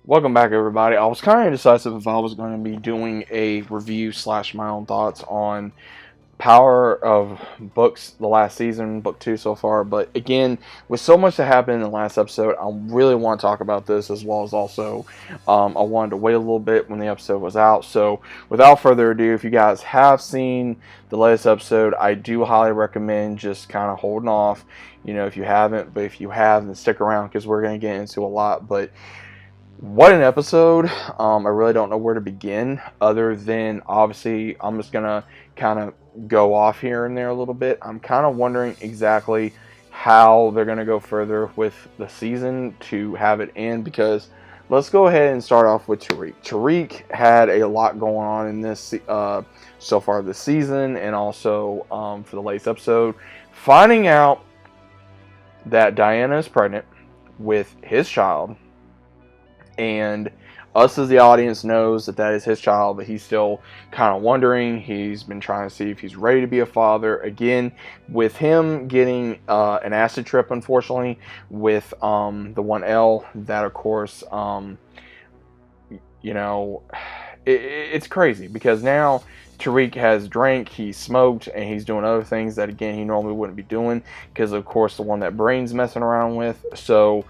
Welcome back, everybody. I was kind of indecisive if I was going to be doing a review slash my own thoughts on Power of books, the last season, book 2 so far. But again, with so much that happened in the last episode, I really want to talk about this as well as also I wanted to wait a little bit when the episode was out. So without further ado, if you guys have seen the latest episode, I do highly recommend just kind of holding off. If you haven't, but if you have, then stick around because we're going to get into a lot. But what an episode. I really don't know where to begin other than obviously I'm just going to kind of go off here and there a little bit. I'm kind of wondering exactly how they're going to go further with the season to have it end because let's go ahead and start off with Tariq. Tariq had a lot going on in this so far this season and also for the latest episode. Finding out that Diana is pregnant with his child, and us as the audience knows that is his child, but he's still kind of wondering. He's been trying to see if he's ready to be a father. Again, with him getting an acid trip, unfortunately, with the 1L, that of course, it's crazy because now Tariq has drank, he smoked, and he's doing other things that, again, he normally wouldn't be doing because, of course, the one that Brain's messing around with. So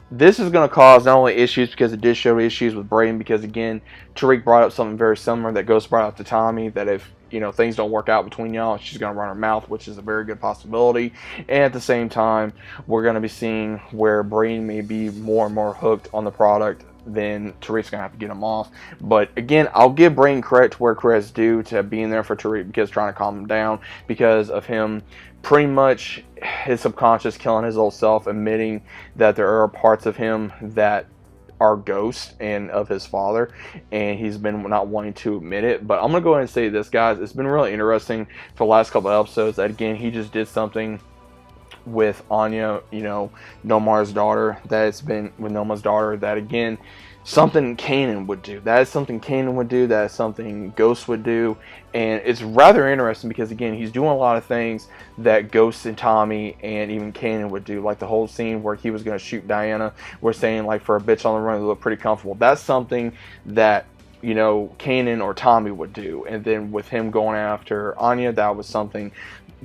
this is going to cause not only issues because it did show issues with Braden because, again, Tariq brought up something very similar that Ghost brought up to Tommy, that if things don't work out between y'all, she's going to run her mouth, which is a very good possibility. And at the same time, we're going to be seeing where Braden may be more and more hooked on the product, then Tariq's going to have to get him off. But again, I'll give Braden credit to where credit's due to being there for Tariq because trying to calm him down because of him pretty much his subconscious killing his old self, admitting that there are parts of him that are ghosts and of his father, and he's been not wanting to admit it. But I'm going to go ahead and say this, guys. It's been really interesting for the last couple of episodes that, again, he just did something with Anya, Nomar's daughter, that it's been with Noma's daughter, that again, something Kanan would do. That is something Kanan would do. That is something Ghost would do. And it's rather interesting because, again, he's doing a lot of things that Ghost and Tommy and even Kanan would do. Like the whole scene where he was going to shoot Diana. We're saying, like, for a bitch on the run, they look pretty comfortable. That's something that Kanan or Tommy would do. And then with him going after Anya, that was something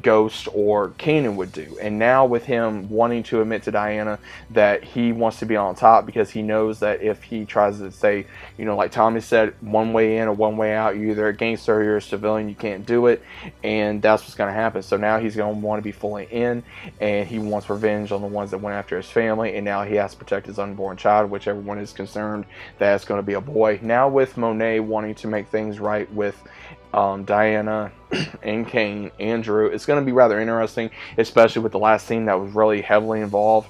Ghost or Kanan would do. And now with him wanting to admit to Diana that he wants to be on top because he knows that if he tries to say, like Tommy said, one way in or one way out, you're either a gangster or you're a civilian, you can't do it, and that's what's going to happen. So now he's going to want to be fully in, and he wants revenge on the ones that went after his family, and now he has to protect his unborn child, which everyone is concerned that it's going to be a boy. Now with Monet wanting to make things right with Diana and Kane and Drew, it's going to be rather interesting, especially with the last scene that was really heavily involved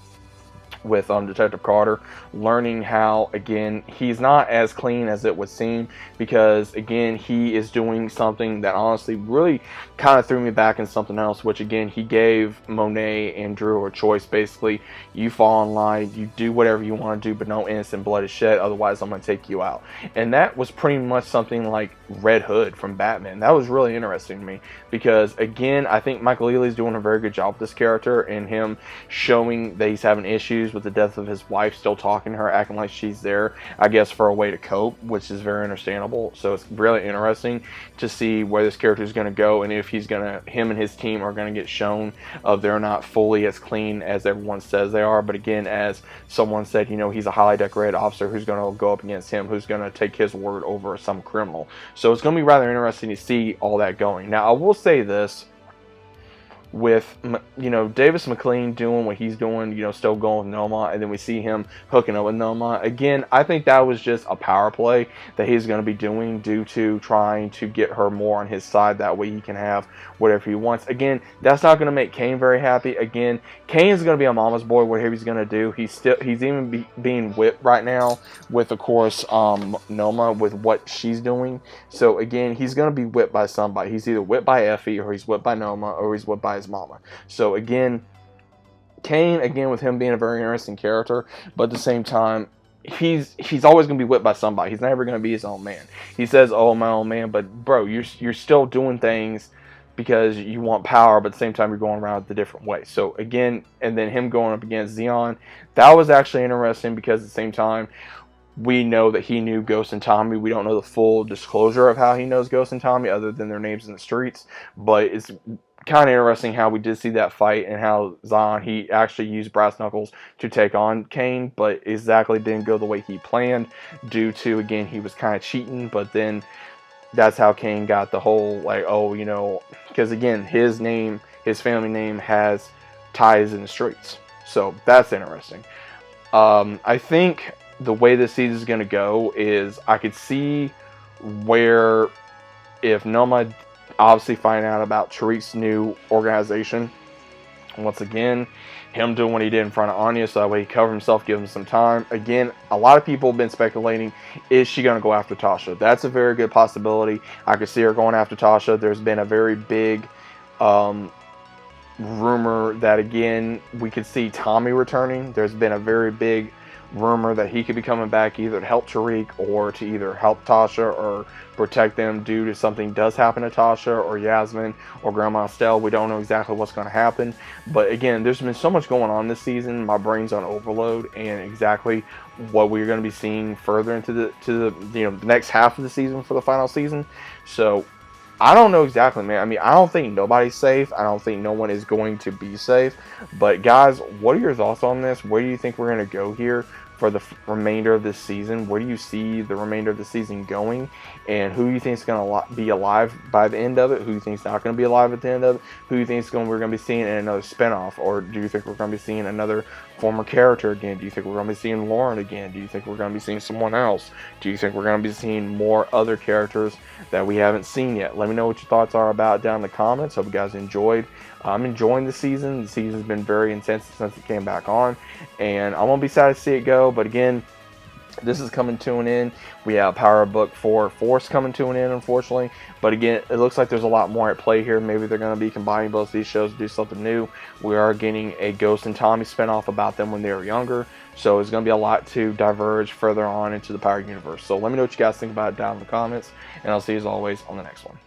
with Detective Carter, learning how, again, he's not as clean as it would seem because, again, he is doing something that honestly really kind of threw me back in something else, which, again, he gave Monet and Drew a choice. Basically, you fall in line, you do whatever you want to do, but no innocent blood is shed, otherwise I'm going to take you out. And that was pretty much something like Red Hood from Batman. That was really interesting to me because, again, I think Michael Ealy's doing a very good job with this character and him showing that he's having issues with the death of his wife, still talking to her, acting like she's there, I guess, for a way to cope, which is very understandable. So it's really interesting to see where this character is going to go and if him and his team are going to get shown of they're not fully as clean as everyone says they are. But again, as someone said, he's a highly decorated officer who's going to go up against him, who's going to take his word over some criminal. So it's going to be rather interesting to see all that going. Now, I will say this. With Davis McLean doing what he's doing, still going with Noma, and then we see him hooking up with Noma again. I think that was just a power play that he's going to be doing due to trying to get her more on his side. That way he can have whatever he wants. Again, that's not going to make Kane very happy. Again, Kane's going to be a mama's boy. Whatever he's going to do, he's even being whipped right now with, of course, Noma with what she's doing. So again, he's going to be whipped by somebody. He's either whipped by Effie, or he's whipped by Noma, or he's whipped by his mama. So again, Kane, again, with him being a very interesting character, but at the same time, he's always going to be whipped by somebody. He's never going to be his own man. He says, "Oh, my own man," but bro, you're still doing things because you want power, but at the same time you're going around the different way. So again, and then him going up against Xeon, that was actually interesting because at the same time, we know that he knew Ghost and Tommy. We don't know the full disclosure of how he knows Ghost and Tommy other than their names in the streets. But it's kind of interesting how we did see that fight and how Zion, he actually used brass knuckles to take on Kane, but exactly didn't go the way he planned due to, again, he was kind of cheating. But then that's how Kane got the whole, like, oh, you know, because again, his name, his family name has ties in the streets. So that's interesting. I think the way this season is going to go is I could see where if Noma obviously find out about Tariq's new organization, once again, him doing what he did in front of Anya, so that way he covered himself, give him some time. Again, a lot of people have been speculating, is she going to go after Tasha? That's a very good possibility. I could see her going after Tasha. There's been a very big rumor that, again, we could see Tommy returning. There's been a very big rumor that he could be coming back either to help Tariq or to either help Tasha or protect them due to something does happen to Tasha or Yasmin or Grandma Estelle. We don't know exactly what's going to happen. But again, there's been so much going on this season. My brain's on overload, and exactly what we're going to be seeing further into the next half of the season for the final season. So I don't know exactly, man. I mean, I don't think nobody's safe. I don't think no one is going to be safe. But guys, what are your thoughts on this? Where do you think we're going to go here for the remainder of this season? Where do you see the remainder of the season going? And who do you think is going to be alive by the end of it? Who do you think is not going to be alive at the end of it? Who do you think we're going to be seeing in another spinoff? Or do you think we're going to be seeing another former character again? Do you think we're going to be seeing Lauren again? Do you think we're going to be seeing someone else? Do you think we're going to be seeing more other characters that we haven't seen yet? Let me know what your thoughts are about it down in the comments. Hope you guys enjoyed. I'm enjoying the season. The season's been very intense since it came back on, and I'm going to be sad to see it go. But again, this is coming to an end. We have Power Book 4 Force coming to an end, unfortunately. But again, it looks like there's a lot more at play here. Maybe they're going to be combining both these shows to do something new. We are getting a Ghost and Tommy spinoff about them when they were younger. So it's going to be a lot to diverge further on into the Power universe. So let me know what you guys think about it down in the comments. And I'll see you as always on the next one.